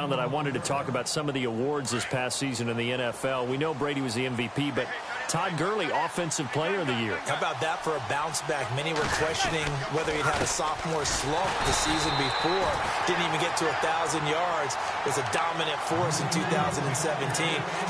around that I wanted to talk about some of the awards this past season in the NFL. We know Brady was the MVP, but Todd Gurley, Offensive Player of the Year. How about that for a bounce back? Many were questioning whether he'd had a sophomore slump the season before. Didn't even get to 1,000 yards. Was a dominant force in 2017.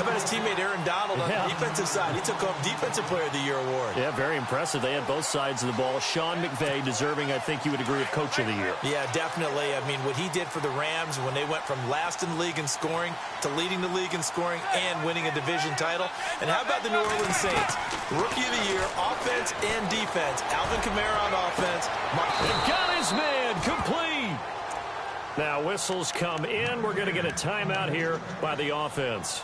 How about his teammate Aaron Donald on the defensive side? He took home Defensive Player of the Year award. Yeah, very impressive. They had both sides of the ball. Sean McVay deserving, I think you would agree, of Coach of the Year. Yeah, definitely. I mean, what he did for the Rams when they went from last in the league in scoring to leading the league in scoring and winning a division title. And how about the New Orleans Saints? Rookie of the Year, offense and defense. Alvin Kamara on offense. He got his man complete. Now whistles come in. We're going to get a timeout here by the offense,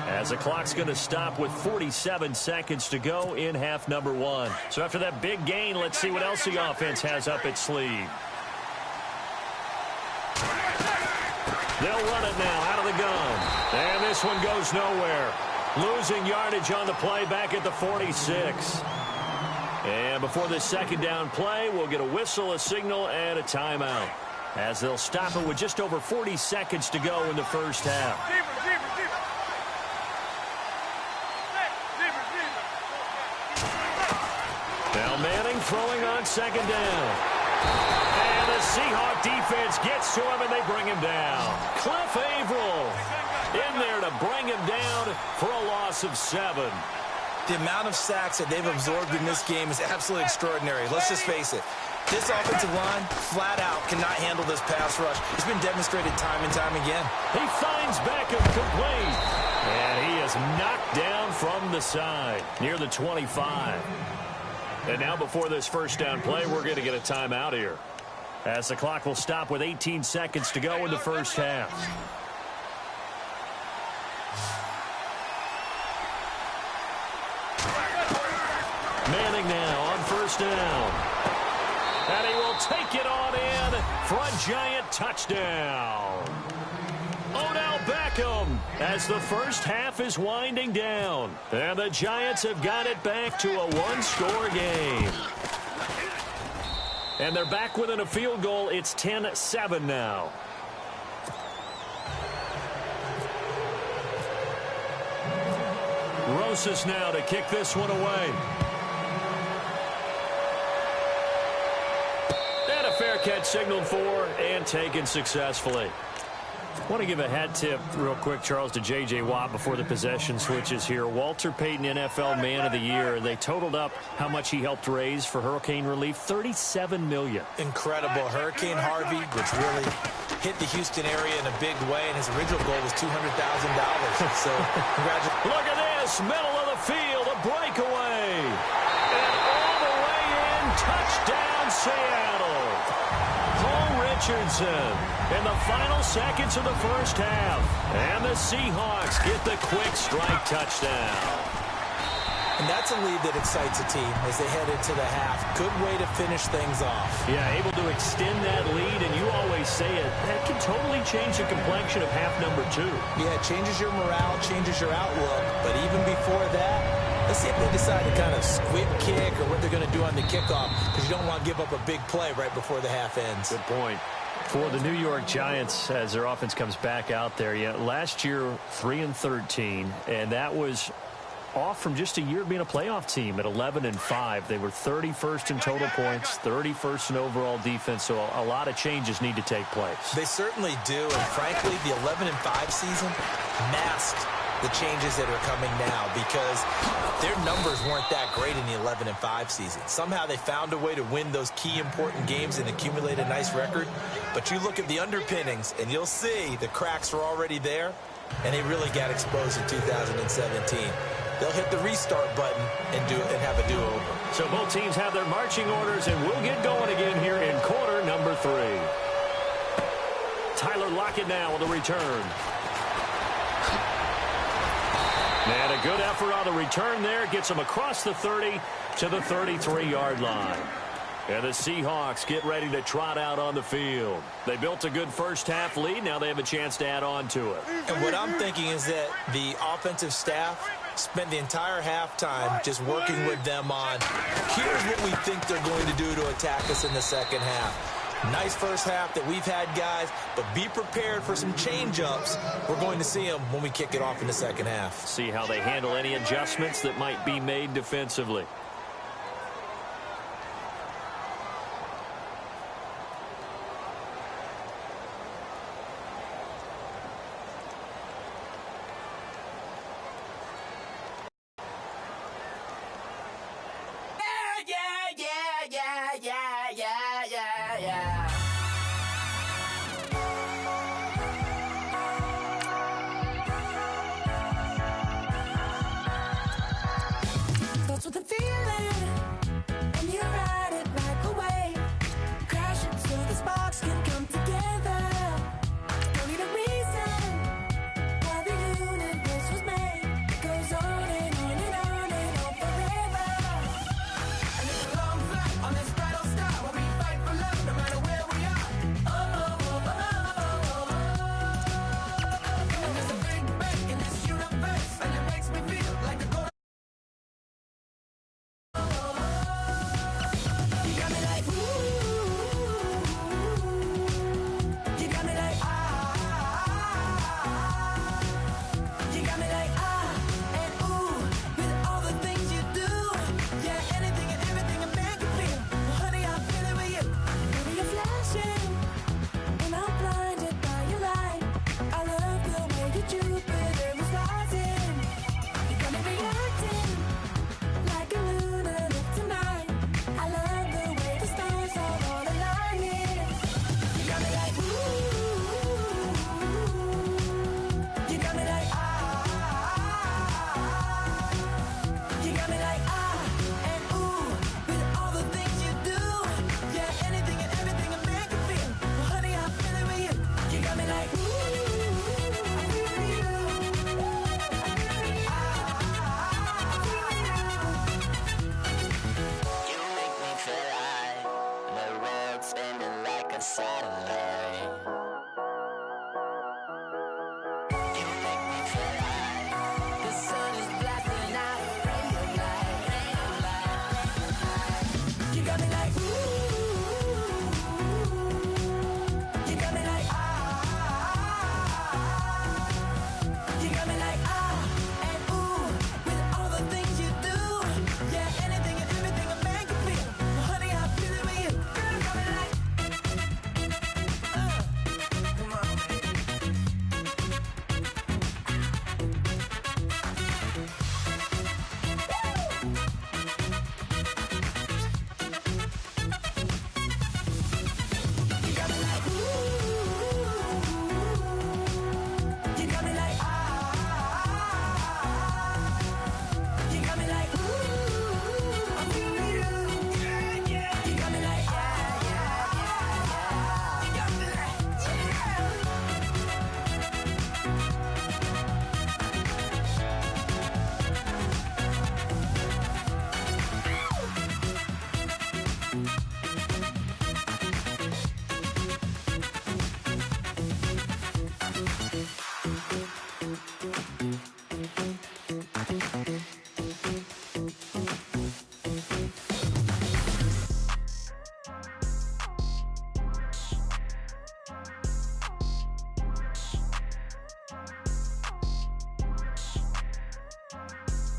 as the clock's going to stop with 47 seconds to go in half number one. So after that big gain, let's see what else the offense has up its sleeve. They'll run it now out of the gun. And this one goes nowhere. Losing yardage on the play back at the 46. And before this second down play, we'll get a whistle, a signal, and a timeout, as they'll stop it with just over 40 seconds to go in the first half. Now Manning throwing on second down. And the Seahawk defense gets to him, and they bring him down. Cliff Averill in there to bring him down for a loss of 7. The amount of sacks that they've absorbed in this game is absolutely extraordinary. Let's just face it. This offensive line, flat out, cannot handle this pass rush. It's been demonstrated time and time again. He finds Beckham complete. And he is knocked down from the side near the 25. And now before this first down play, we're going to get a timeout here, as the clock will stop with 18 seconds to go in the first half. Manning now on first down. And he will take it on in for a giant touchdown. Odell Beckham, as the first half is winding down. And the Giants have got it back to a one-score game. And they're back within a field goal. It's 10-7 now. Rosas now to kick this one away. And a fair catch signaled for and taken successfully. I want to give a hat tip real quick, Charles, to J.J. Watt before the possession switches here. Walter Payton, NFL Man of the Year. They totaled up how much he helped raise for hurricane relief, $37 million. Incredible. Hurricane Harvey, which really hit the Houston area in a big way, and his original goal was $200,000. So, congratulations. Look at this, middle of the field, a breakaway. And all the way in, touchdown Seattle. Richardson in the final seconds of the first half. And the Seahawks get the quick strike touchdown. And that's a lead that excites a team as they head into the half. Good way to finish things off. Yeah, able to extend that lead, and you always say it, that can totally change the complexion of half number 2. Yeah, it changes your morale, changes your outlook. But even before that, let's see if they decide to kind of squib kick or what they're going to do on the kickoff, because you don't want to give up a big play right before the half ends. Good point. For the New York Giants, as their offense comes back out there, yeah, last year 3-13, and that was off from just a year of being a playoff team at 11-5. They were 31st in total points, 31st in overall defense, so a lot of changes need to take place. They certainly do, and frankly, the 11-5 season masked the changes that are coming now, because their numbers weren't that great in the 11-5 season. Somehow they found a way to win those key important games and accumulate a nice record. But you look at the underpinnings, and you'll see the cracks are already there, and they really got exposed in 2017. They'll hit the restart button and have a do-over. So both teams have their marching orders, and we'll get going again here in quarter number 3. Tyler Lockett now with the return. And a good effort on the return there. Gets them across the 30 to the 33-yard line. And the Seahawks get ready to trot out on the field. They built a good first-half lead. Now they have a chance to add on to it. And what I'm thinking is that the offensive staff spent the entire halftime just working with them on, here's what we think they're going to do to attack us in the second half. Nice first half that we've had, guys, but be prepared for some change-ups. We're going to see them when we kick it off in the second half. See how they handle any adjustments that might be made defensively.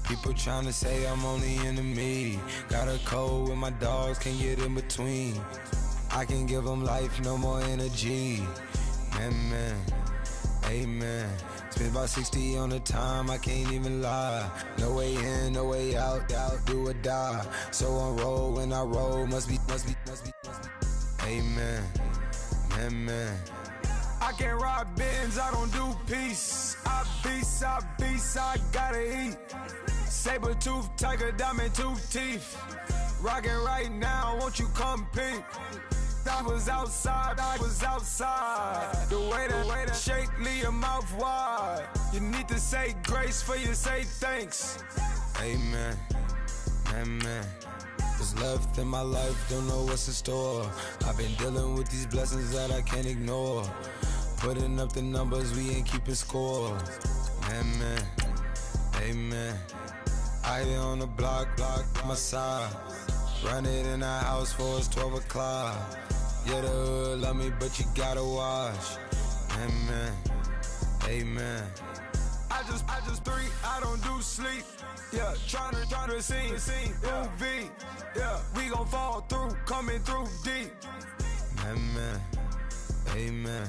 People tryna say I'm only in the media. Got a cold with my dogs, can't get in between. I can give them life, no more energy. Man, amen. Spent about 60 on the time, I can't even lie. No way in, no way out, do or die. So on roll, when I roll, must be. Amen, man. I can't ride Benz, I don't do peace. I beast, I gotta eat. Saber tooth, tiger, diamond tooth teeth. Rockin' right now, won't you come peep? I was outside. The way that shake, leave your mouth wide. You need to say grace for you say thanks. Amen, What's left in my life, don't know what's in store. I've been dealing with these blessings that I can't ignore. Putting up the numbers, we ain't keeping score. Amen. I be on the block, my side. Run it in the house for it's 12 o'clock. Yeah, the hood love me, but you gotta watch. Amen. Amen. I just three, I don't do sleep. Yeah, tryna see, UV. Yeah, we gon' fall through, coming through deep. Amen. Amen.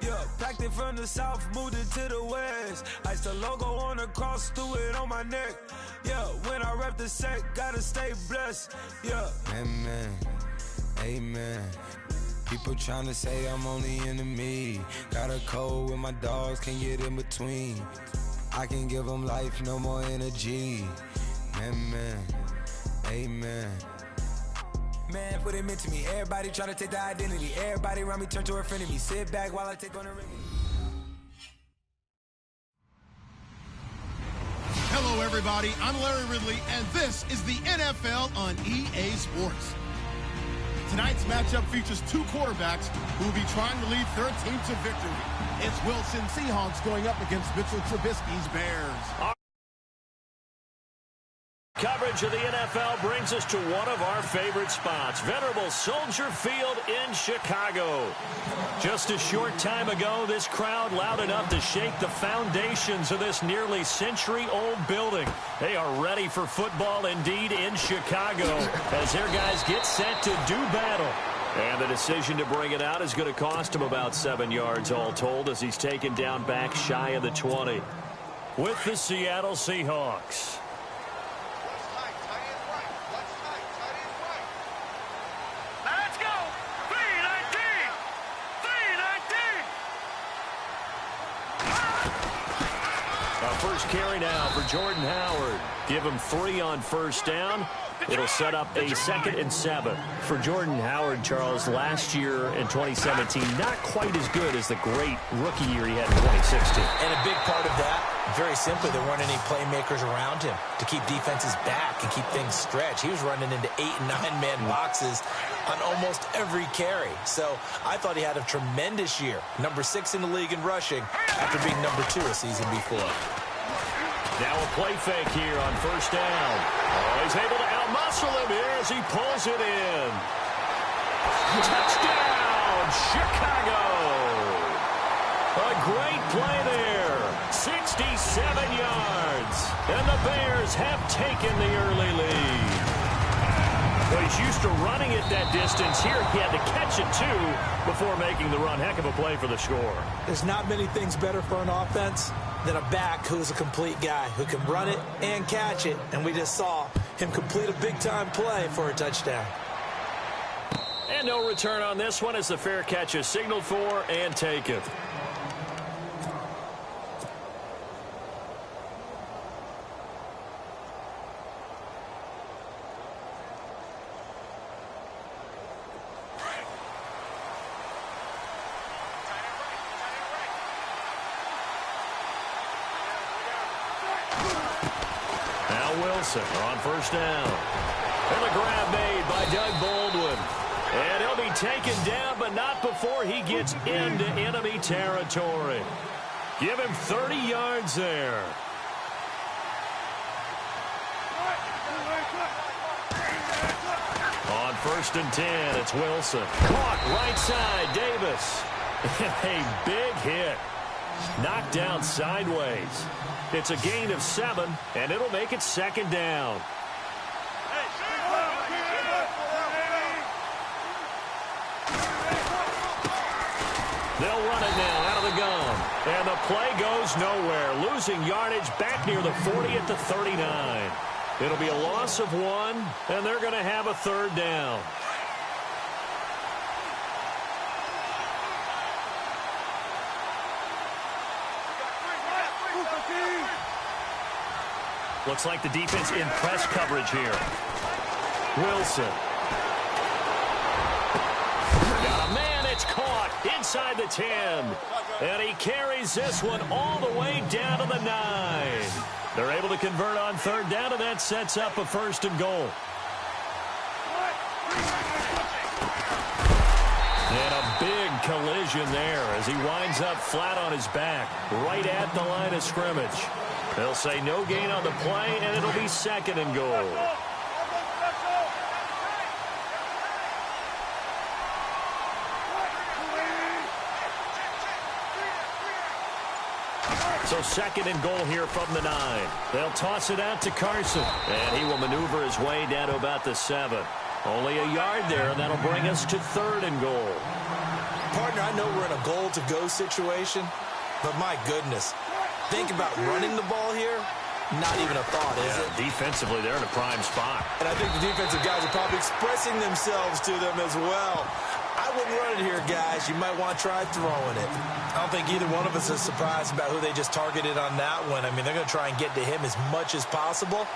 Yeah, packed it from the south, moved it to the west. Iced the logo on the cross, threw it on my neck. Yeah, when I rep the set, gotta stay blessed. Yeah. Amen. Amen. People tryna say I'm only enemy. Got a code with my dogs, can't get in between. I can give them life, no more energy. Amen. Amen. Man, what it meant to me. Everybody try to take the identity. Everybody around me turn to a friend of me. Sit back while I take on the ring. Hello, everybody. I'm Larry Ridley, and this is the NFL on EA Sports. Tonight's matchup features two quarterbacks who will be trying to lead their team to victory. It's Wilson Seahawks going up against Mitchell Trubisky's Bears. Coverage of the NFL brings us to one of our favorite spots, venerable Soldier Field in Chicago. Just a short time ago, this crowd loud enough to shake the foundations of this nearly century-old building. They are ready for football indeed in Chicago as their guys get set to do battle. And the decision to bring it out is going to cost him about 7 yards all told as he's taken down back shy of the 20. With the Seattle Seahawks. First carry now for Jordan Howard. Give him 3 on first down. It'll set up a 2nd and 7. For Jordan Howard, Charles, last year in 2017, not quite as good as the great rookie year he had in 2016. And a big part of that, very simply, there weren't any playmakers around him to keep defenses back and keep things stretched. He was running into 8- and 9-man boxes on almost every carry. So I thought he had a tremendous year. Number 6 in the league in rushing after being number 2 a season before. Now a play fake here on first down. Oh, he's able to outmuscle him here as he pulls it in. Touchdown, Chicago. A great play there. 67 yards. And the Bears have taken the early lead. Well, he's used to running it that distance. Here he had to catch it, too, before making the run. Heck of a play for the score. There's not many things better for an offense than a back who's a complete guy who can run it and catch it. And we just saw him complete a big-time play for a touchdown. And no return on this one as the fair catch is signaled for and taken. Wilson on first down. And the grab made by Doug Baldwin. And he'll be taken down, but not before he gets into enemy territory. Give him 30 yards there. On 1st and 10, it's Wilson. Caught right side, Davis. And a big hit. Knocked down sideways. It's a gain of 7, and it'll make it 2nd down. They'll run it now out of the gun. And the play goes nowhere. Losing yardage back near the 40 at the 39. It'll be a loss of 1, and they're going to have a 3rd down. Looks like the defense in press coverage here. Wilson. Got a man, it's caught inside the 10. And he carries this one all the way down to the 9. They're able to convert on 3rd down, and that sets up a 1st and goal. And a big collision there as he winds up flat on his back, right at the line of scrimmage. They'll say no gain on the play, and it'll be 2nd and goal. So second and goal here from the 9. They'll toss it out to Carson. And he will maneuver his way down to about the 7. Only a yard there, and that'll bring us to third and goal. Partner, I know we're in a goal-to-go situation, but my goodness, think about running the ball here. Not even a thought, is it? Defensively, they're in a prime spot. And I think the defensive guys are probably expressing themselves to them as well. I wouldn't run it here, guys. You might want to try throwing it. I don't think either one of us is surprised about who they just targeted on that one. I mean, they're going to try and get to him as much as possible.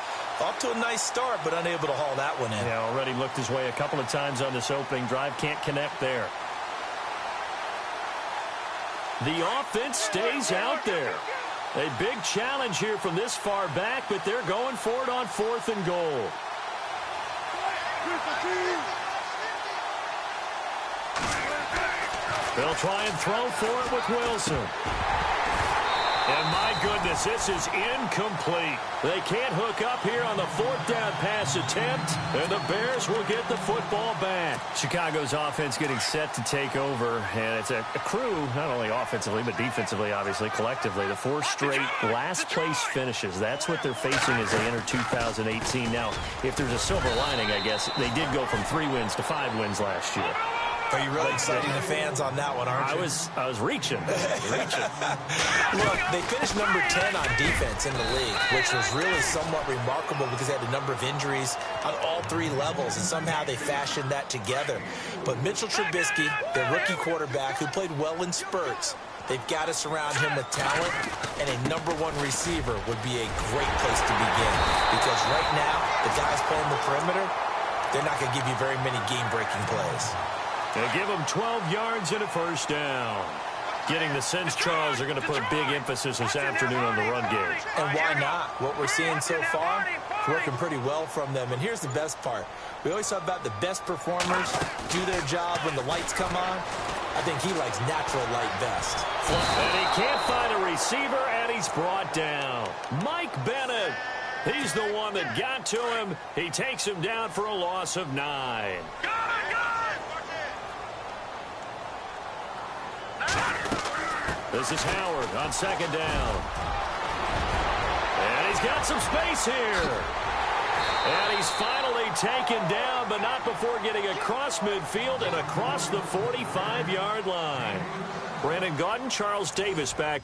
Off to a nice start, but unable to haul that one in. Yeah, already looked his way a couple of times on this opening drive. Can't connect there. The offense stays out there. A big challenge here from this far back, but they're going for it on fourth and goal. They'll try and throw for it with Wilson. And my goodness, this is incomplete. They can't hook up here on the fourth down pass attempt, and the Bears will get the football back. Chicago's offense getting set to take over, and it's a crew, not only offensively, but defensively, obviously, collectively. The 4 straight last-place finishes. That's what they're facing as they enter 2018. Now, if there's a silver lining, I guess, they did go from 3 wins to 5 wins last year. Are you really exciting the fans on that one, aren't you? I was reaching. Look, they finished number 10 on defense in the league, which was really somewhat remarkable because they had a number of injuries on all 3 levels, and somehow they fashioned that together. But Mitchell Trubisky, their rookie quarterback, who played well in spurts, they've got to surround him with talent, and a number 1 receiver would be a great place to begin. Because right now, the guys playing the perimeter, they're not going to give you very many game-breaking plays. They give them 12 yards and a first down. Getting the sense Charles are going to put a big emphasis this afternoon on the run game. And why not? What we're seeing so far, working pretty well from them. And here's the best part. We always talk about the best performers do their job when the lights come on. I think he likes natural light best. And he can't find a receiver, and he's brought down. Mike Bennett. He's the one that got to him. He takes him down for a loss of 9. This is Howard on second down. And he's got some space here. And he's finally taken down, but not before getting across midfield and across the 45-yard line. Brandon Gaudin, Charles Davis back.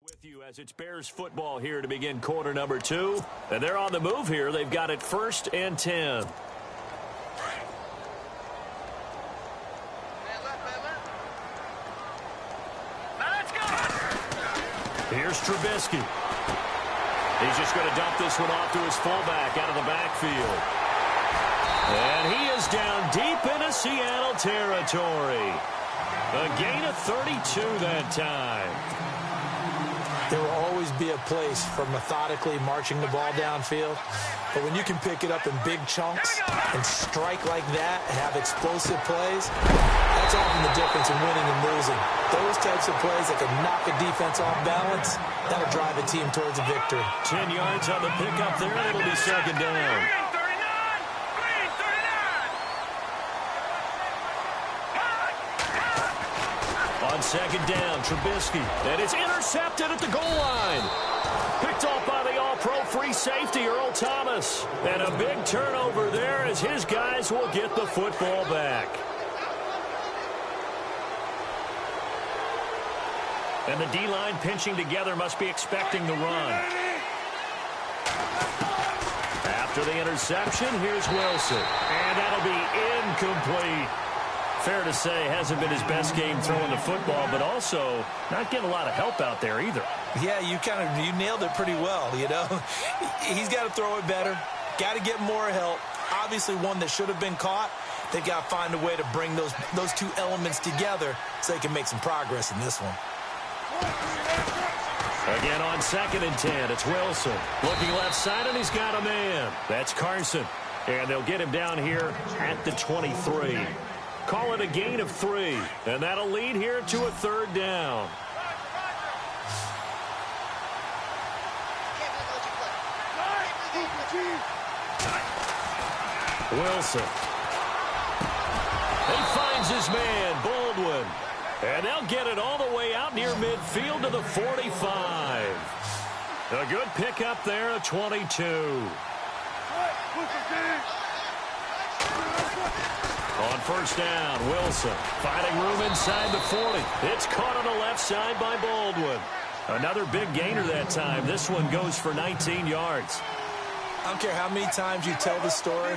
With you as it's Bears football here to begin quarter number 2. And they're on the move here. They've got it 1st and 10. Here's Trubisky. He's just going to dump this one off to his fullback out of the backfield. And he is down deep into Seattle territory. A gain of 32 that time. There will always be a place for methodically marching the ball downfield. But when you can pick it up in big chunks and strike like that and have explosive plays, that's often the difference in winning and losing. Those types of plays that can knock a defense off balance, that'll drive a team towards a victory. 10 yards on the pickup there, and it'll be second down. On second down, Trubisky, and it's intercepted at the goal line. Picked off by the all-pro free safety, Earl Thomas. And a big turnover there as his guys will get the football back. And the D-line pinching together must be expecting the run. After the interception, here's Wilson. And that'll be incomplete. Fair to say, hasn't been his best game throwing the football, but also not getting a lot of help out there either. Yeah, you nailed it pretty well, you know. He's got to throw it better, got to get more help. Obviously one that should have been caught. They've got to find a way to bring those 2 elements together so they can make some progress in this one. Again on 2nd and 10, it's Wilson. Looking left side, and he's got a man. That's Carson. And they'll get him down here at the 23. Call it a gain of 3, and that'll lead here to a 3rd down. Wilson. his man, Baldwin. And they'll get it all the way out near midfield to the 45. A good pickup there of 22. On first down, Wilson finding room inside the 40. It's caught on the left side by Baldwin. Another big gainer that time. This one goes for 19 yards. I don't care how many times you tell the story,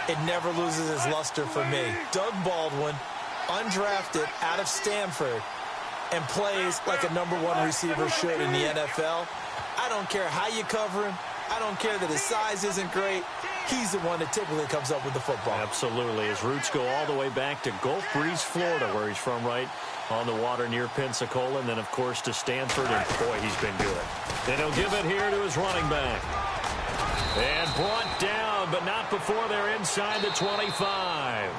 it never loses its luster for me. Doug Baldwin, undrafted out of Stanford, and plays like a #1 receiver should in the NFL. I don't care how you cover him. I don't care that his size isn't great. He's the one that typically comes up with the football. Absolutely. His roots go all the way back to Gulf Breeze, Florida, where he's from, right on the water near Pensacola, and then, of course, to Stanford, and boy, he's been good. And he'll give it here to his running back. And brought down, but not before they're inside the 25.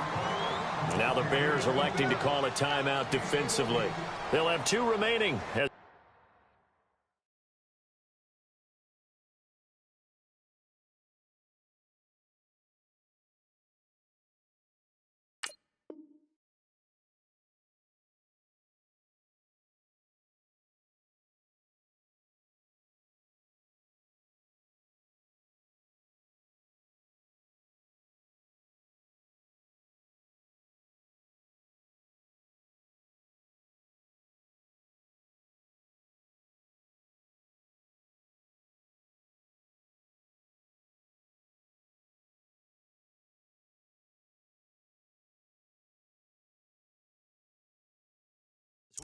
Now the Bears electing to call a timeout defensively. They'll have 2 remaining.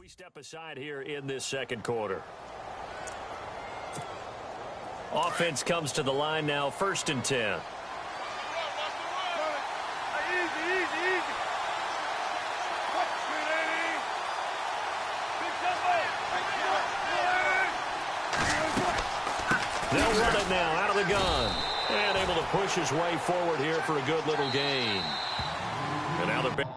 We step aside here in this second quarter. Offense comes to the line now, 1st and 10. They'll run it now out of the gun. And able to push his way forward here for a good little gain. And now the Bears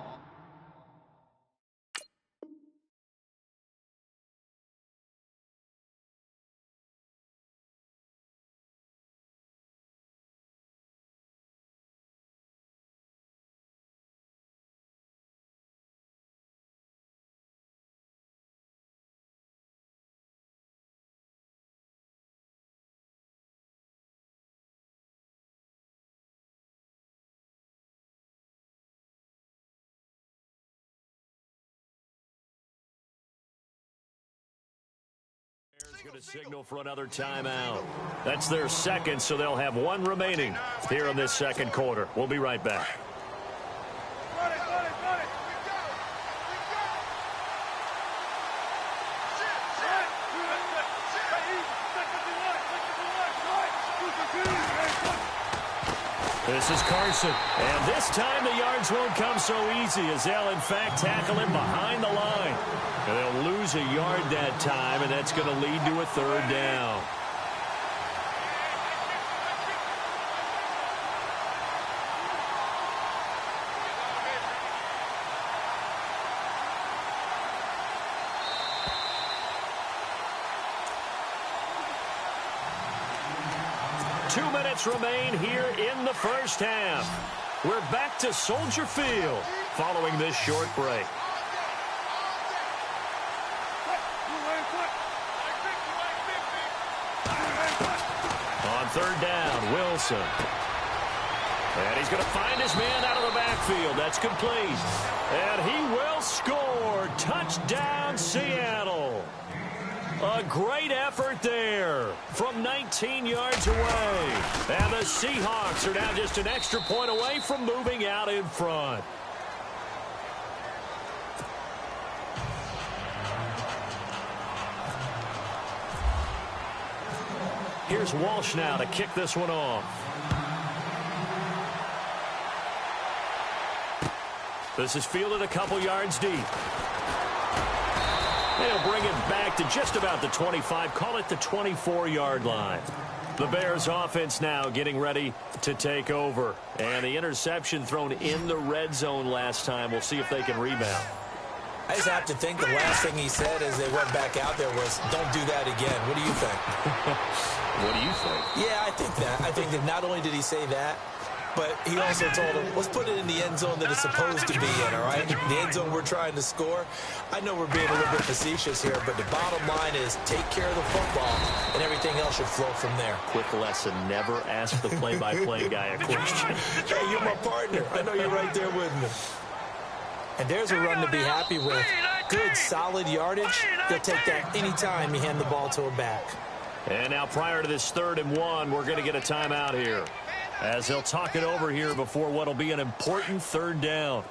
going to signal for another timeout. That's their second, so they'll have 1 remaining here in this second quarter. We'll be right back. This is Carson, and this time the yards won't come so easy as they'll, in fact, tackle him behind the line. And they'll lose a yard that time, and that's going to lead to a 3rd down. Remain here in the first half. We're back to Soldier Field following this short break. On 3rd down, Wilson. And he's going to find his man out of the backfield. That's complete. And he will score. Touchdown, Seattle. A great effort there from 19 yards away. And the Seahawks are now just an extra point away from moving out in front. Here's Walsh now to kick this one off. This is fielded a couple yards deep. They'll bring it back to just about the 25, call it the 24-yard line. The Bears offense now getting ready to take over. And the interception thrown in the red zone last time. We'll see if they can rebound. I just have to think the last thing he said as they went back out there was, don't do that again. What do you think? What do you think? Yeah, I think that. I think that not only did he say that, but he also told him, let's put it in the end zone that it's supposed to be in, all right? The end zone we're trying to score. I know we're being a little bit facetious here, but the bottom line is take care of the football, and everything else should flow from there. Quick lesson, never ask the play-by-play guy a question. Hey, you're my partner. I know you're right there with me. And there's a run to be happy with. Good, solid yardage. You'll take that anytime you hand the ball to a back. And now prior to this 3rd and 1, we're going to get a timeout here, as they'll talk it over here before what will be an important 3rd down.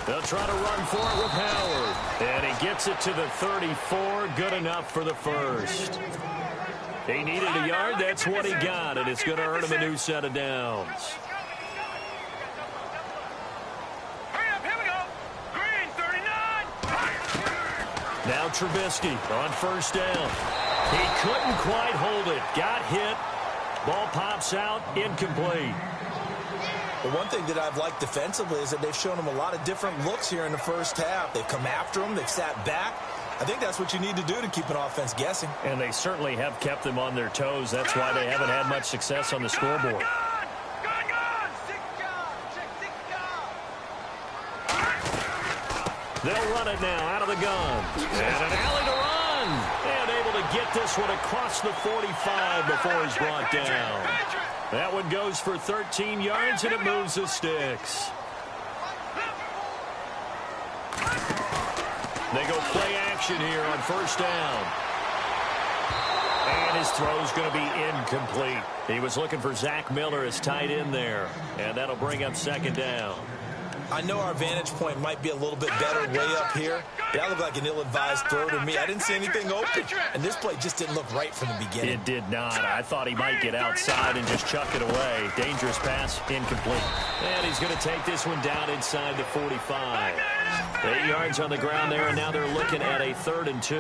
They'll try to run for it with Howard. And he gets it to the 34. Good enough for the first. He needed a yard. That's what he got. And it's going to earn him a new set of downs. Here we go. Green, 39. Now Trubisky on 1st down. He couldn't quite hold it. Got hit. Ball pops out. Incomplete. The one thing that I've liked defensively is that they've shown him a lot of different looks here in the first half. They've come after him. They've sat back. I think that's what you need to do to keep an offense guessing. And they certainly have kept them on their toes. That's why they haven't had much success on the scoreboard. They'll run it now out of the gun. And an alley to run. And able to get this one across the 45 before he's brought down. That one goes for 13 yards, and it moves the sticks. They go play action here on 1st down. And his throw's going to be incomplete. He was looking for Zach Miller as tight end there. And that'll bring up 2nd down. I know our vantage point might be a little bit better way up here, but that looked like an ill-advised throw to me. I didn't see anything open, and this play just didn't look right from the beginning. It did not. I thought he might get outside and just chuck it away. Dangerous pass, incomplete. And he's going to take this one down inside the 45. 8 yards on the ground there, and now they're looking at a 3rd and 2.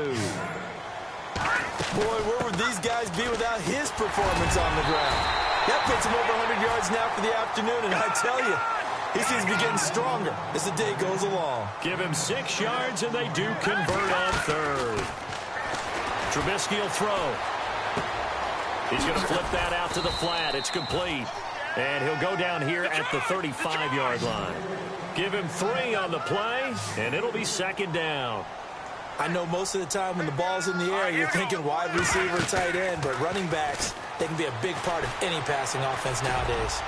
Boy, where would these guys be without his performance on the ground? That puts him over 100 yards now for the afternoon, and I tell you, he seems to be getting stronger as the day goes along. Give him 6 yards, and they do convert on 3rd. Trubisky will throw. He's going to flip that out to the flat. It's complete. And he'll go down here at the 35-yard line. Give him 3 on the play, and it'll be 2nd down. I know most of the time when the ball's in the air, you're thinking wide receiver, tight end, but running backs, they can be a big part of any passing offense nowadays.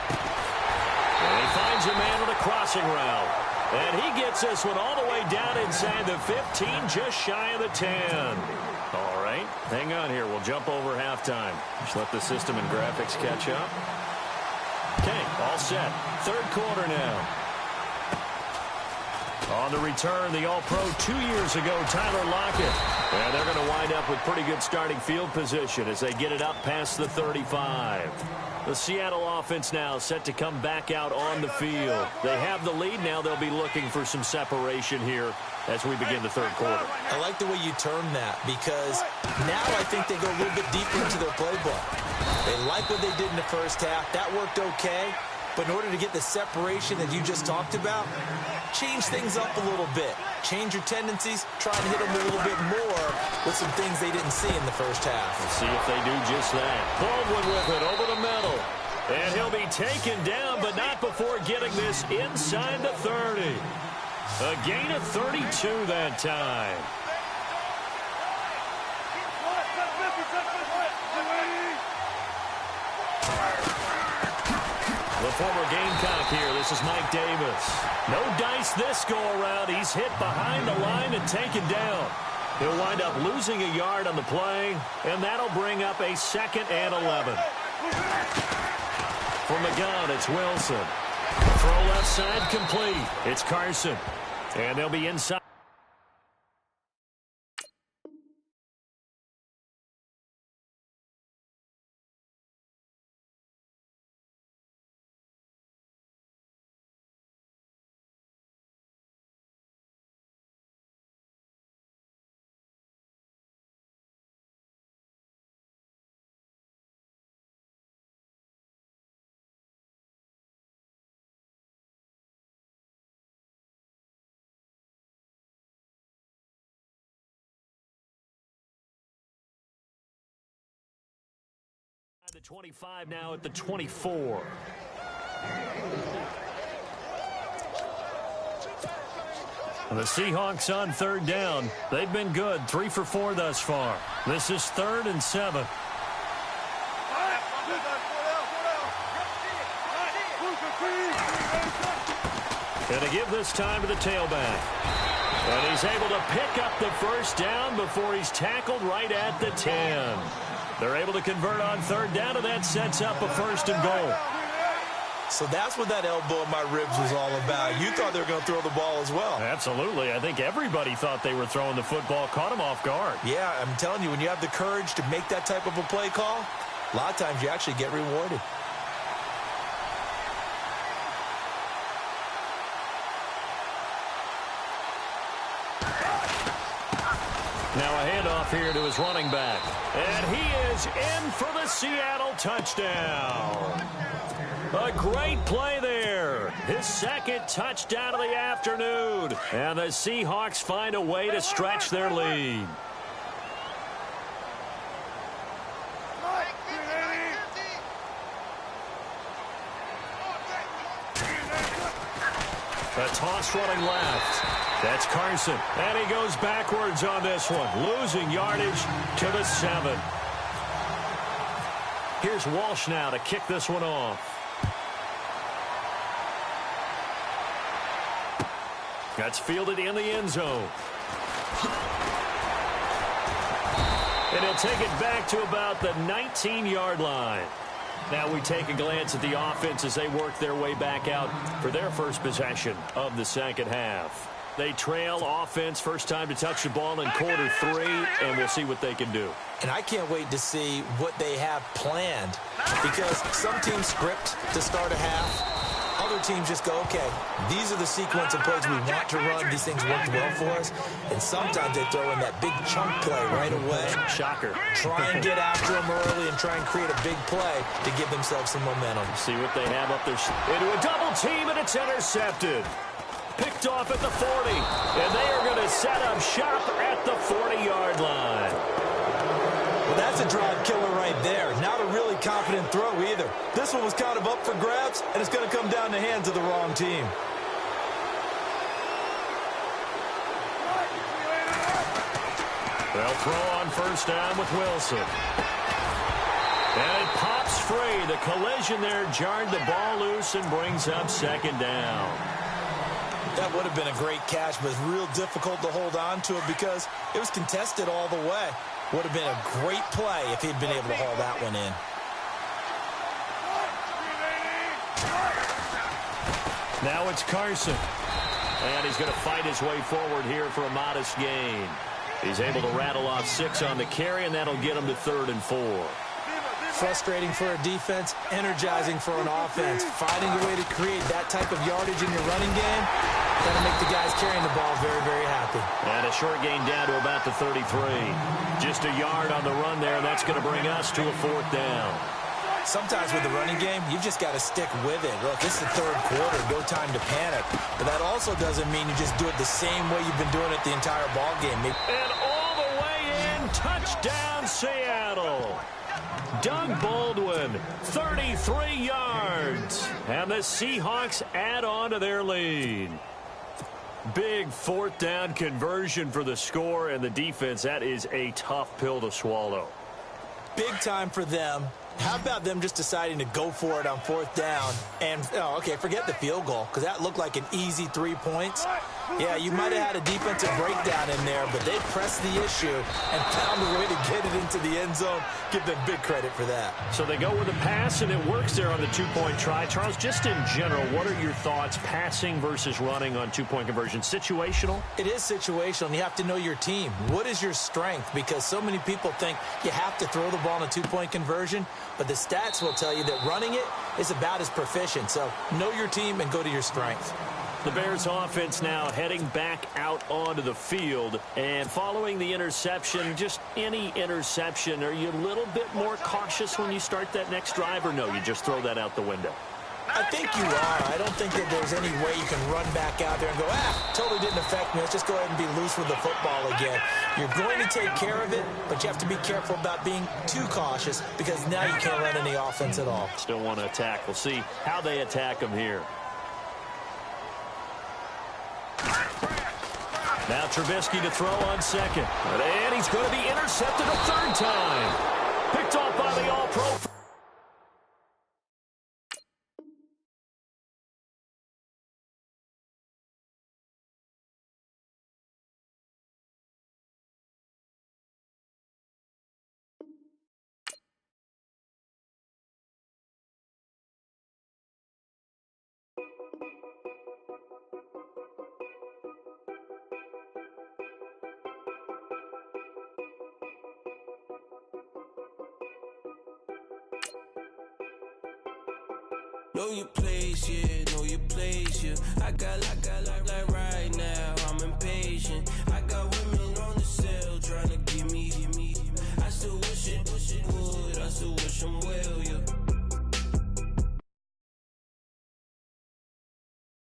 And he finds a man on a crossing route. And he gets this one all the way down inside the 15, just shy of the 10. All right, hang on here. We'll jump over halftime. Just let the system and graphics catch up. Okay, all set. 3rd quarter now. On the return, the All-Pro 2 years ago, Tyler Lockett. And they're going to wind up with pretty good starting field position as they get it up past the 35. The Seattle offense now set to come back out on the field. They have the lead. Now they'll be looking for some separation here as we begin the 3rd quarter. I like the way you term that because now I think they go a little bit deeper into their playbook. They like what they did in the first half. That worked okay. But in order to get the separation that you just talked about, change things up a little bit. Change your tendencies. Try and hit them a little bit more with some things they didn't see in the first half. Let's see if they do just that. Baldwin with it over the middle. And he'll be taken down, but not before getting this inside the 30. A gain of 32 that time. The former Gamecock here. This is Mike Davis. No dice this go-around. He's hit behind the line and taken down. He'll wind up losing a yard on the play, and that'll bring up a 2nd and 11. From the gun, it's Wilson. Throw left side complete. It's Carson. And they'll be inside. 25 now at the 24. And the Seahawks on third down. They've been good, 3 for 4 thus far. This is 3rd and 7. And to give this time to the tailback. And he's able to pick up the first down before he's tackled right at the 10. They're able to convert on third down, and that sets up a 1st and goal. So that's what that elbow in my ribs was all about. You thought they were going to throw the ball as well. Absolutely. I think everybody thought they were throwing the football, caught him off guard. Yeah, I'm telling you, when you have the courage to make that type of a play call, a lot of times you actually get rewarded. Now a handoff here to his running back. And he is in for the Seattle touchdown. A great play there. His 2nd touchdown of the afternoon. And the Seahawks find a way to stretch their lead. A toss running left. That's Carson. And he goes backwards on this one, losing yardage to the 7. Here's Walsh now to kick this one off. That's fielded in the end zone. And he'll take it back to about the 19-yard line. Now we take a glance at the offense as they work their way back out for their first possession of the second half. They trail offense, first time to touch the ball in quarter 3, and we'll see what they can do. And I can't wait to see what they have planned, because some teams script to start a half. Other teams just go, okay, these are the sequence of plays we want to run. These things worked well for us. And sometimes they throw in that big chunk play right away. Shocker. Try and get after them early and try and create a big play to give themselves some momentum. See what they have up there. Into a double team, and it's intercepted. Picked off at the 40. And they are going to set up shop at the 40-yard line. Well, that's a drive killer right there. Not a really confident throw either. This one was kind of up for grabs, and it's going to come down the hands of the wrong team. They'll throw on first down with Wilson. And it pops free. The collision there jarred the ball loose and brings up second down. That would have been a great catch, but it's real difficult to hold on to it because it was contested all the way. Would have been a great play if he'd been able to haul that one in. Now it's Carson. And he's going to fight his way forward here for a modest gain. He's able to rattle off 6 on the carry, and that'll get him to 3rd and 4. Frustrating for a defense, energizing for an offense. Finding a way to create that type of yardage in your running game, that'll make the guys carrying the ball very, very happy. And a short gain down to about the 33. Just a yard on the run there, and that's going to bring us to a 4th down. Sometimes with the running game, you've just got to stick with it. Look, this is the 3rd quarter, no time to panic. But that also doesn't mean you just do it the same way you've been doing it the entire ball game. And all the way in, touchdown Seattle. Doug Baldwin, 33 yards. And the Seahawks add on to their lead. Big 4th down conversion for the score and the defense. That is a tough pill to swallow. Big time for them. How about them just deciding to go for it on 4th down? And, okay, forget the field goal, because that looked like an easy 3 points. Yeah, you might have had a defensive breakdown in there, but they pressed the issue and found a way to get it into the end zone. Give them big credit for that. So they go with a pass, and it works there on the 2-point try. Charles, just in general, what are your thoughts passing versus running on 2-point conversion? Situational? It is situational, and you have to know your team. What is your strength? Because so many people think you have to throw the ball in a 2-point conversion, but the stats will tell you that running it is about as proficient. So know your team and go to your strength. The Bears offense now heading back out onto the field. And following the interception, just any interception, are you a little bit more cautious when you start that next drive, or no, you just throw that out the window? I think you are. I don't think that there's any way you can run back out there and go, totally didn't affect me. Let's just go ahead and be loose with the football again. You're going to take care of it, but you have to be careful about being too cautious because now you can't run any offense at all. Still want to attack. We'll see how they attack him here. Now Trubisky to throw on second. And he's going to be intercepted a third time. Picked off by the All-Pro. Know your place, yeah, know your place, yeah. I got like right now, I'm impatient. I got women on the cell trying to give me. I still wish it would, I still wish I'm well, yeah.